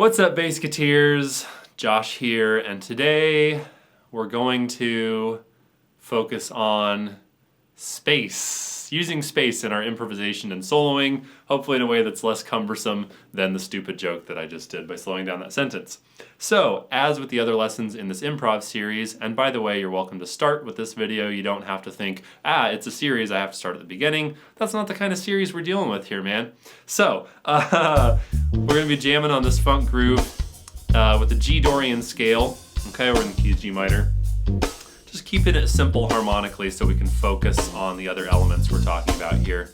What's up, Bassketeers? Josh here, and today we're going to focus on space, using space in our improvisation and soloing, hopefully in a way that's less cumbersome than the stupid joke that I just did by slowing down that sentence. So, as with the other lessons in this improv series, and by the way, you're welcome to start with this video. You don't have to think, it's a series, I have to start at the beginning. That's not the kind of series we're dealing with here, man. So, we're going to be jamming on this funk groove with the G Dorian scale. Okay, we're in the key of G minor. Just keeping it simple harmonically so we can focus on the other elements we're talking about here.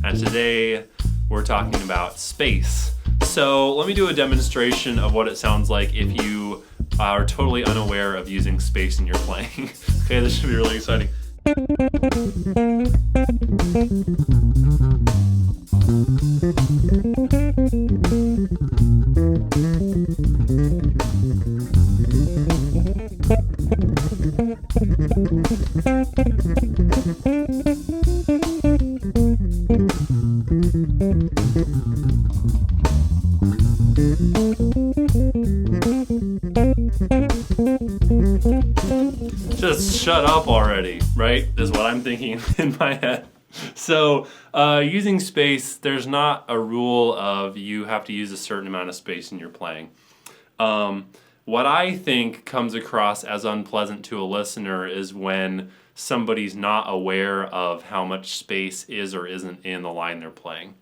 And today we're talking about space. So let me do a demonstration of what it sounds like if you are totally unaware of using space in your playing. Okay, this should be really exciting. Just shut up already, right? Is what I'm thinking in my head. So using space, there's not a rule of you have to use a certain amount of space in your playing. What I think comes across as unpleasant to a listener is when somebody's not aware of how much space is or isn't in the line they're playing.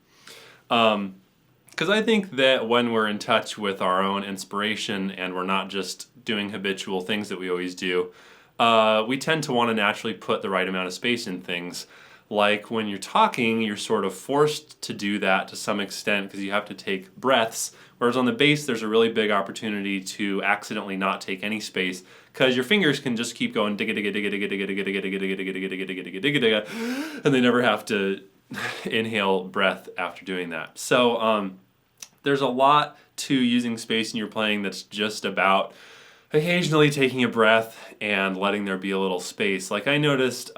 Because I think that when we're in touch with our own inspiration and we're not just doing habitual things that we always do, we tend to want to naturally put the right amount of space in things. Like when you're talking, you're sort of forced to do that to some extent because you have to take breaths. Whereas on the bass, there's a really big opportunity to accidentally not take any space because your fingers can just keep going digga digga digga digga digga digga digga digga digga digga digga digga digga digga digga, and they never have to inhale breath after doing that. So there's a lot to using space in your playing that's just about occasionally taking a breath and letting there be a little space. Like I noticed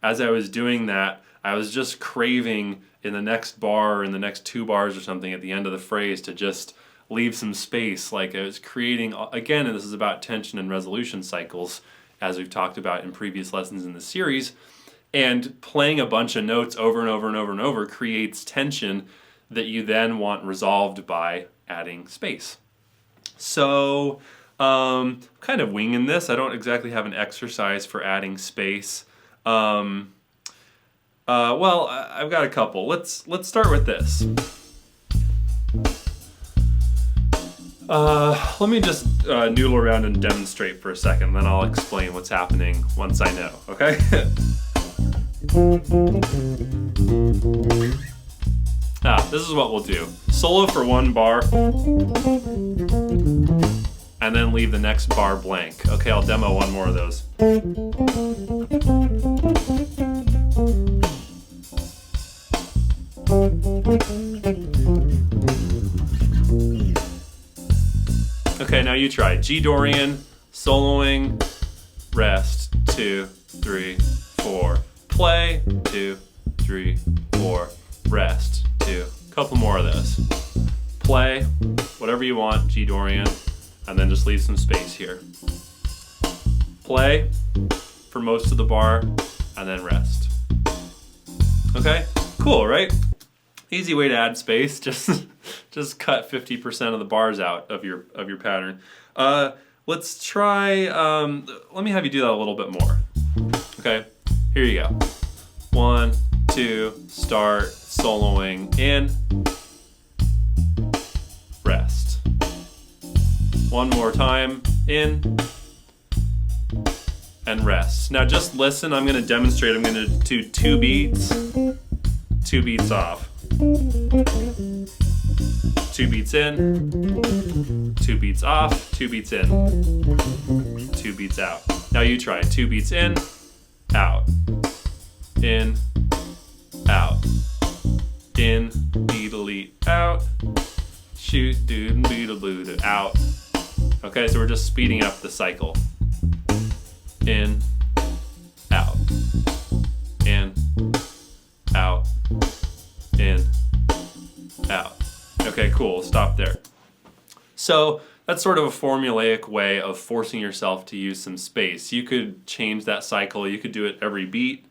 as I was doing that, I was just craving in the next bar or in the next two bars or something at the end of the phrase to just leave some space. Like I was creating, again, and this is about tension and resolution cycles, as we've talked about in previous lessons in the series, and playing a bunch of notes over and over and over and over creates tension that you then want resolved by adding space. So, kind of winging this. I don't exactly have an exercise for adding space. Well, I've got a couple. Let's start with this. Let me just noodle around and demonstrate for a second, then I'll explain what's happening once I know, okay? This is what we'll do. Solo for one bar, and then leave the next bar blank. Okay, I'll demo one more of those. Okay, now you try. G Dorian, soloing, rest, 2, 3, 4. Play, 2, 3, 4. Rest, 2. Couple more of those. Play, whatever you want, G Dorian, and then just leave some space here. Play for most of the bar, and then rest. Okay, cool, right? Easy way to add space. Just cut 50% of the bars out of your pattern. Let's try. Let me have you do that a little bit more. Okay, here you go. 1, 2, start soloing in, rest. One more time, in, and rest. Now just listen, I'm going to demonstrate. I'm going to do 2 beats, 2 beats off. 2 beats in, 2 beats off, 2 beats in, 2 beats out. Now you try. 2 beats in, out, in, out, in, beat-a-leet, out, shoot, dude, beat-a-blue, out. Okay, so we're just speeding up the cycle. In, out, in, out, in, out. Okay, cool, stop there. So that's sort of a formulaic way of forcing yourself to use some space. You could change that cycle. You could do it every beat.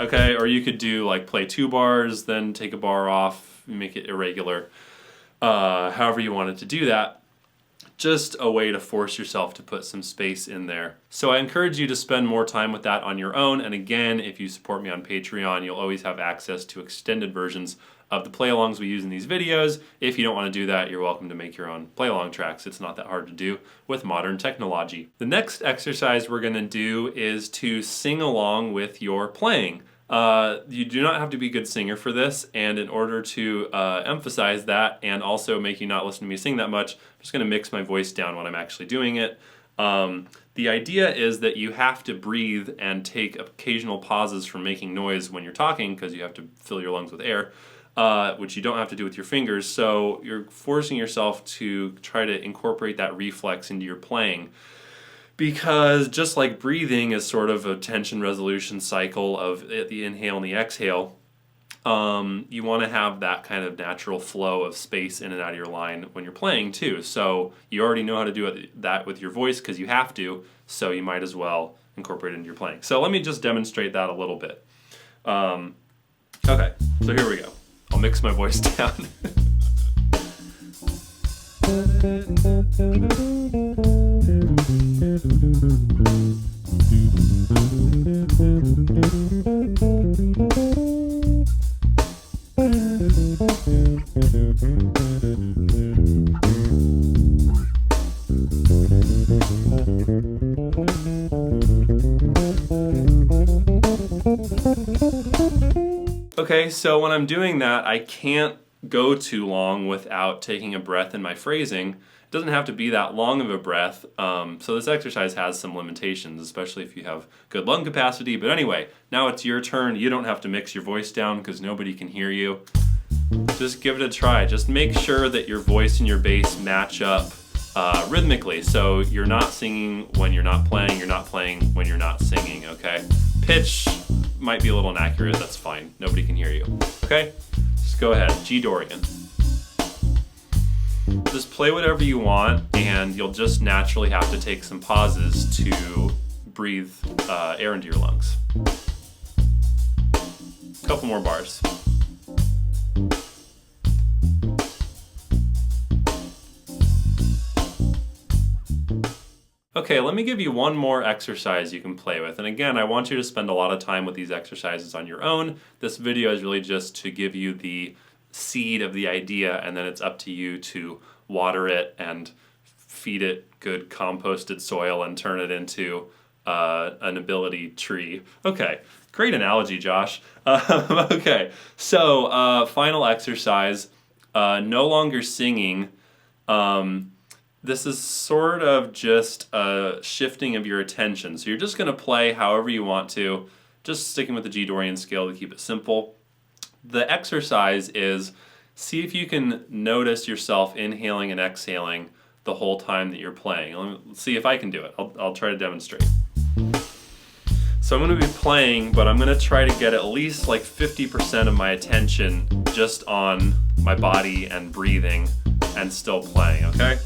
Okay, or you could do like play 2 bars, then take a bar off, make it irregular. However you wanted to do that. Just a way to force yourself to put some space in there. So I encourage you to spend more time with that on your own. And again, if you support me on Patreon, you'll always have access to extended versions of the play-alongs we use in these videos. If you don't want to do that, you're welcome to make your own play-along tracks. It's not that hard to do with modern technology. The next exercise we're going to do is to sing along with your playing. You do not have to be a good singer for this, and in order to emphasize that and also make you not listen to me sing that much, I'm just going to mix my voice down when I'm actually doing it. The idea is that you have to breathe and take occasional pauses from making noise when you're talking because you have to fill your lungs with air, which you don't have to do with your fingers, so you're forcing yourself to try to incorporate that reflex into your playing. Because just like breathing is sort of a tension resolution cycle of the inhale and the exhale, you want to have that kind of natural flow of space in and out of your line when you're playing too. So you already know how to do that with your voice because you have to, so you might as well incorporate it into your playing. So let me just demonstrate that a little bit. Okay, so here we go. I'll mix my voice down. Okay, so when I'm doing that, I can't go too long without taking a breath in my phrasing. It doesn't have to be that long of a breath, so this exercise has some limitations, especially if you have good lung capacity. But anyway, now it's your turn. You don't have to mix your voice down because nobody can hear you. Just give it a try. Just make sure that your voice and your bass match up rhythmically. So you're not singing when you're not playing, you're not playing when you're not singing, okay? Pitch might be a little inaccurate, that's fine. Nobody can hear you, okay? Just go ahead, G Dorian. Just play whatever you want, and you'll just naturally have to take some pauses to breathe air into your lungs. A couple more bars. Okay, let me give you one more exercise you can play with. And again, I want you to spend a lot of time with these exercises on your own. This video is really just to give you the seed of the idea, and then it's up to you to water it and feed it good composted soil and turn it into an ability tree. Okay, great analogy, Josh. Okay, so final exercise, no longer singing. This is sort of just a shifting of your attention. So you're just going to play however you want to, just sticking with the G Dorian scale to keep it simple. The exercise is see if you can notice yourself inhaling and exhaling the whole time that you're playing. Let's see if I can do it. I'll try to demonstrate. So I'm going to be playing, but I'm going to try to get at least like 50% of my attention just on my body and breathing and still playing, okay?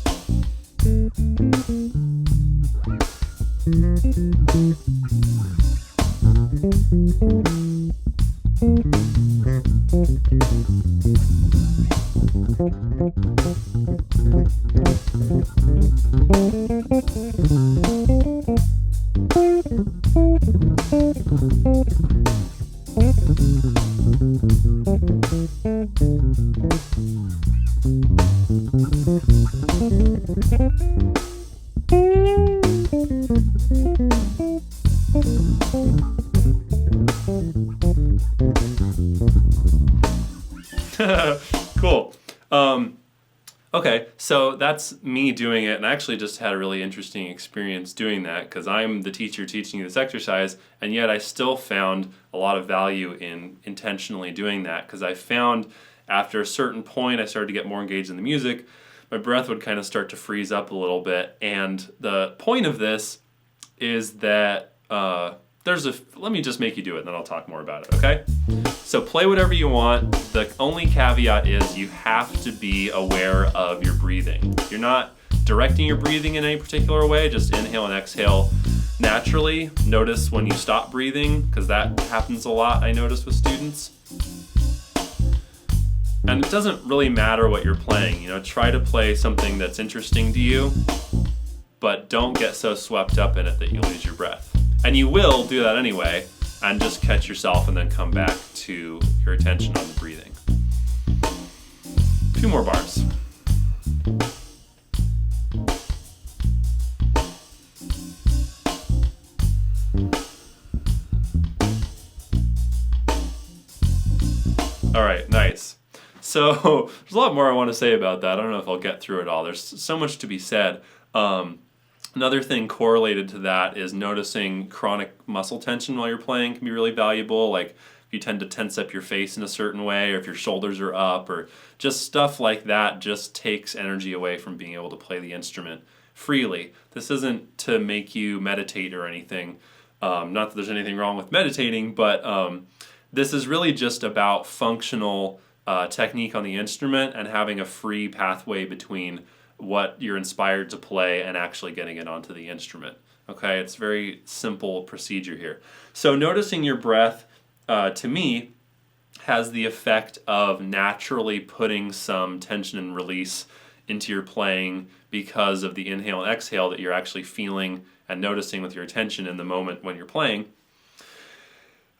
Cool. Okay, so that's me doing it, and I actually just had a really interesting experience doing that because I'm the teacher teaching you this exercise, and yet I still found a lot of value in intentionally doing that because I found after a certain point I started to get more engaged in the music, my breath would kind of start to freeze up a little bit, and the point of this is that let me just make you do it and then I'll talk more about it, okay? So play whatever you want. The only caveat is you have to be aware of your breathing. You're not directing your breathing in any particular way, just inhale and exhale naturally. Notice when you stop breathing, because that happens a lot, I notice with students. And it doesn't really matter what you're playing, try to play something that's interesting to you, but don't get so swept up in it that you lose your breath. And you will do that anyway, and just catch yourself and then come back to your attention on the breathing. A few more bars. All right, nice. So there's a lot more I want to say about that. I don't know if I'll get through it all. There's so much to be said. Another thing correlated to that is noticing chronic muscle tension while you're playing can be really valuable. Like if you tend to tense up your face in a certain way, or if your shoulders are up, or just stuff like that just takes energy away from being able to play the instrument freely. This isn't to make you meditate or anything. Not that there's anything wrong with meditating, but this is really just about functional technique on the instrument and having a free pathway between what you're inspired to play and actually getting it onto the instrument. Okay, it's a very simple procedure here. So noticing your breath, to me, has the effect of naturally putting some tension and release into your playing because of the inhale and exhale that you're actually feeling and noticing with your attention in the moment when you're playing.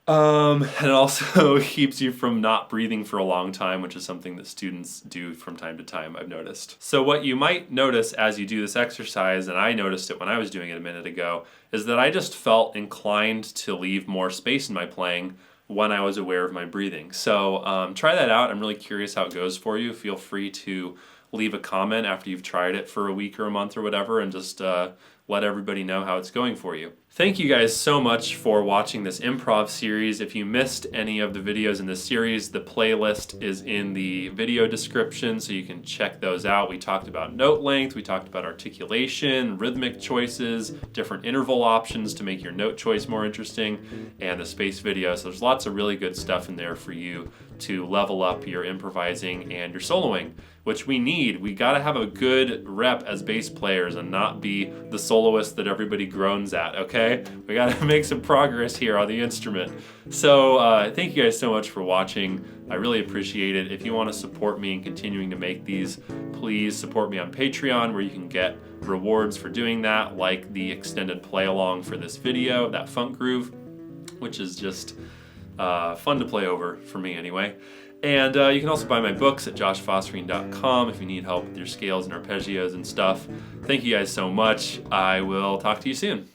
And it also keeps you from not breathing for a long time, which is something that students do from time to time, I've noticed. So what you might notice as you do this exercise, and I noticed it when I was doing it a minute ago, is that I just felt inclined to leave more space in my playing when I was aware of my breathing. So try that out. I'm really curious how it goes for you. Feel free to leave a comment after you've tried it for a week or a month or whatever, and just let everybody know how it's going for you. Thank you guys so much for watching this improv series. If you missed any of the videos in this series, the playlist is in the video description, so you can check those out. We talked about note length, we talked about articulation, rhythmic choices, different interval options to make your note choice more interesting, and the space video. So there's lots of really good stuff in there for you to level up your improvising and your soloing, which we need. We gotta have a good rep as bass players and not be the soloist that everybody groans at, okay? We gotta make some progress here on the instrument. So thank you guys so much for watching. I really appreciate it. If you wanna support me in continuing to make these, please support me on Patreon, where you can get rewards for doing that, like the extended play along for this video, that funk groove, which is just fun to play over for me anyway. And you can also buy my books at joshfossgreen.com if you need help with your scales and arpeggios and stuff. Thank you guys so much. I will talk to you soon.